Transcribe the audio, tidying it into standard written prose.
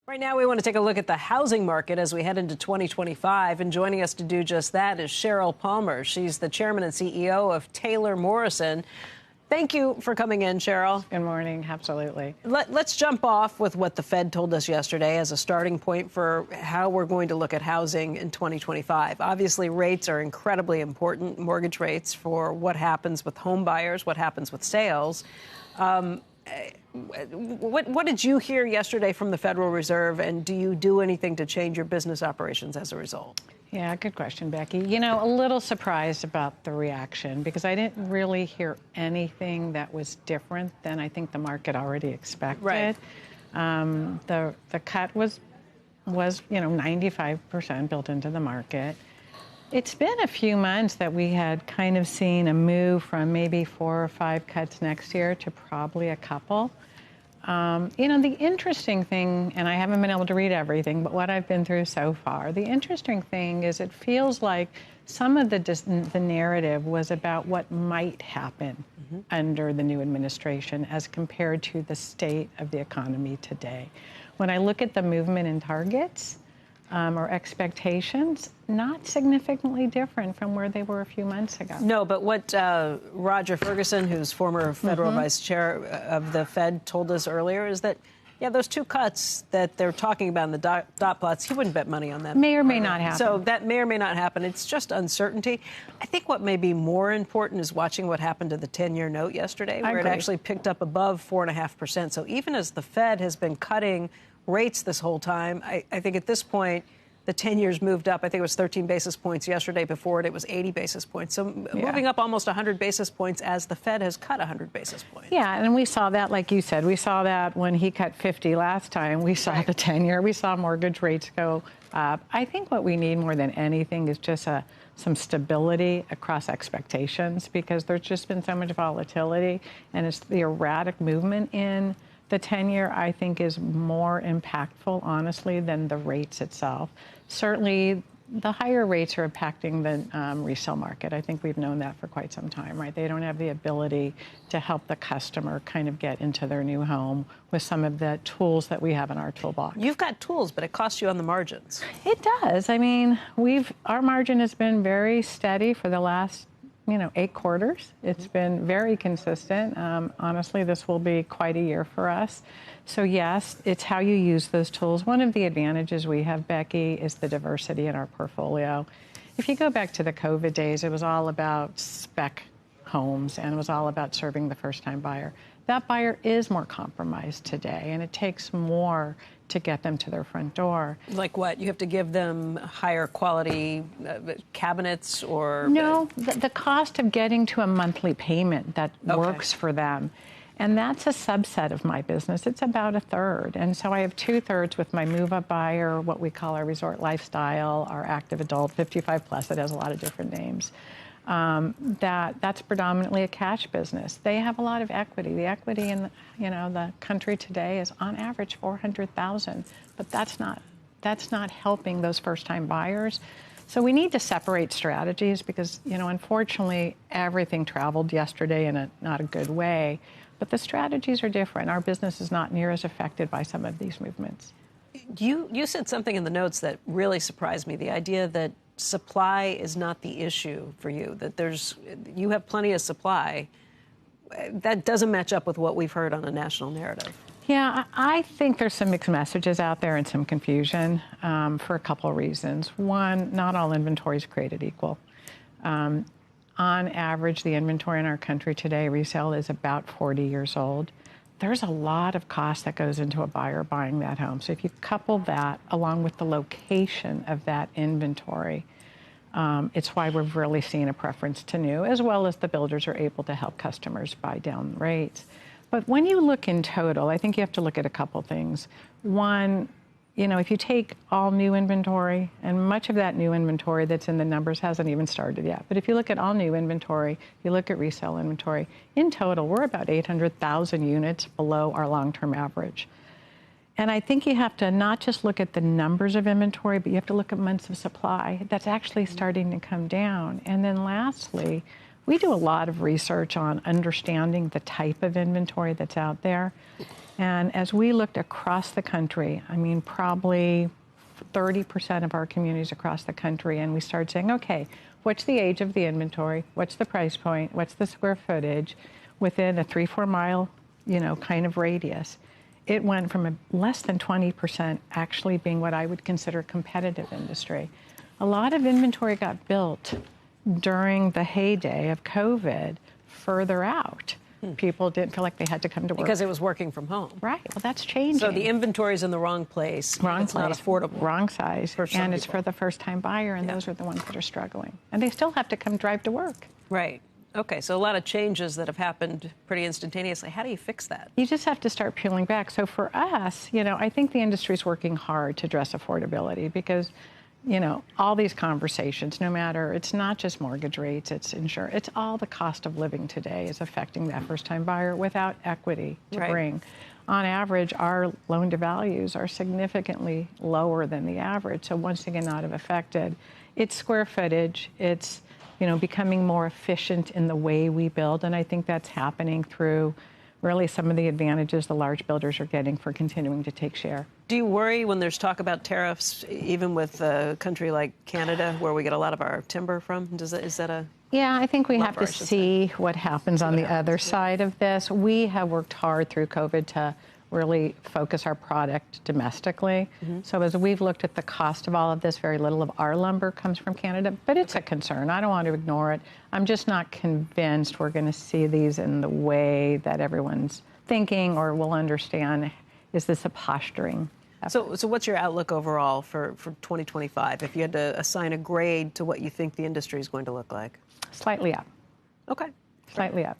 Right now, we want to take a look at the housing market as we head into 2025. And joining us to do just that is Sheryl Palmer. She's the chairman and CEO of Taylor Morrison. Thank you for coming in, Sheryl. Good morning. Absolutely. Let's jump off with what the Fed told us yesterday as a starting point for how we're going to look at housing in 2025. Obviously, rates are incredibly important, mortgage rates, for what happens with home buyers, what happens with sales. What did you hear yesterday from the Federal Reserve, and do you do anything to change your business operations as a result? Yeah, good question, Becky. You know, a little surprised about the reaction because I didn't really hear anything that was different than I think the market already expected. Right. The cut was 95% built into the market. It's been a few months that we had kind of seen a move from maybe 4 or 5 cuts next year to probably a couple. The interesting thing, and I haven't been able to read everything, but what I've been through so far, the interesting thing is it feels like some of the narrative was about what might happen under the new administration as compared to the state of the economy today. When I look at the movement in targets, or expectations, not significantly different from where they were a few months ago. No, but what Roger Ferguson, who's former federal vice chair of the Fed, told us earlier is that, yeah, those 2 cuts that they're talking about in the dot plots, he wouldn't bet money on them. May or may not happen. So that may or may not happen. It's just uncertainty. I think what may be more important is watching what happened to the 10-year note yesterday, where it actually picked up above 4.5%. So even as the Fed has been cutting rates this whole time, I think at this point, the 10 years moved up. I think it was 13 basis points yesterday. Before it was 80 basis points. So moving up almost 100 basis points as the Fed has cut 100 basis points. Yeah, and we saw that, like you said, we saw that when he cut 50 last time. We saw the 10-year. We saw mortgage rates go up. I think what we need more than anything is just some stability across expectations because there's just been so much volatility, and it's the erratic movement in the 10-year, I think, is more impactful, honestly, than the rates itself. Certainly, the higher rates are impacting the resale market. I think we've known that for quite some time, right? They don't have the ability to help the customer kind of get into their new home with some of the tools that we have in our toolbox. You've got tools, but it costs you on the margins. It does. I mean, our margin has been very steady for the last 8 quarters. It's been very consistent. Honestly, this will be quite a year for us. So yes, it's how you use those tools. One of the advantages we have, Becky, is the diversity in our portfolio. If you go back to the COVID days, it was all about spec homes and it was all about serving the first-time buyer. That buyer is more compromised today, and it takes more to get them to their front door. Like what? You have to give them higher quality cabinets or? No, the cost of getting to a monthly payment that works for them. And that's a subset of my business. It's about 1/3. And so I have 2/3 with my move-up buyer, what we call our resort lifestyle, our active adult, 55 plus. It has a lot of different names. That's predominantly a cash business. They have a lot of equity. The equity in the country today is on average $400,000, but that's not helping those first-time buyers. So we need to separate strategies because unfortunately everything traveled yesterday in not a good way, but the strategies are different. Our business is not near as affected by some of these movements. You said something in the notes that really surprised me, the idea that supply is not the issue for you, that you have plenty of supply. That doesn't match up with what we've heard on a national narrative. Yeah, I think there's some mixed messages out there and some confusion for a couple of reasons. One, not all inventory is created equal. On average, the inventory in our country today, resale, is about 40 years old. There's a lot of cost that goes into a buyer buying that home. So if you couple that along with the location of that inventory, it's why we've really seen a preference to new, as well as the builders are able to help customers buy down rates. But when you look in total, I think you have to look at a couple things. One, if you take all new inventory, and much of that new inventory that's in the numbers hasn't even started yet. But if you look at all new inventory, you look at resale inventory, in total, we're about 800,000 units below our long-term average. And I think you have to not just look at the numbers of inventory, but you have to look at months of supply. That's actually starting to come down. And then lastly, we do a lot of research on understanding the type of inventory that's out there. And as we looked across the country, I mean, probably 30% of our communities across the country, and we started saying, okay, what's the age of the inventory? What's the price point? What's the square footage within a 3-4 mile, kind of radius? It went from less than 20% actually being what I would consider competitive industry. A lot of inventory got built during the heyday of COVID further out. People didn't feel like they had to come to work. Because it was working from home. Right. Well, that's changing. So the inventory's in the wrong place. It's not affordable. Wrong size. And it's for the first-time buyer, and those are the ones that are struggling. And they still have to come drive to work. Right. Okay, so a lot of changes that have happened pretty instantaneously. How do you fix that? You just have to start peeling back. So for us, I think the industry's working hard to address affordability because, all these conversations, no matter, it's not just mortgage rates, it's insurance, it's all the cost of living today is affecting that first-time buyer without equity to bring. On average, our loan-to-values are significantly lower than the average. So once again, not have affected. It's square footage. It's becoming more efficient in the way we build. And I think that's happening through really some of the advantages the large builders are getting for continuing to take share. Do you worry when there's talk about tariffs, even with a country like Canada, where we get a lot of our timber from? Is that a... Yeah, I think we have to see what happens on the other side of this. We have worked hard through COVID to really focus our product domestically. So as we've looked at the cost of all of this, very little of our lumber comes from Canada, but it's a concern. I don't want to ignore it. I'm just not convinced we're going to see these in the way that everyone's thinking or will understand. Is this a posturing effort? So what's your outlook overall for 2025? If you had to assign a grade to what you think the industry is going to look like? Slightly up. Okay. Slightly up.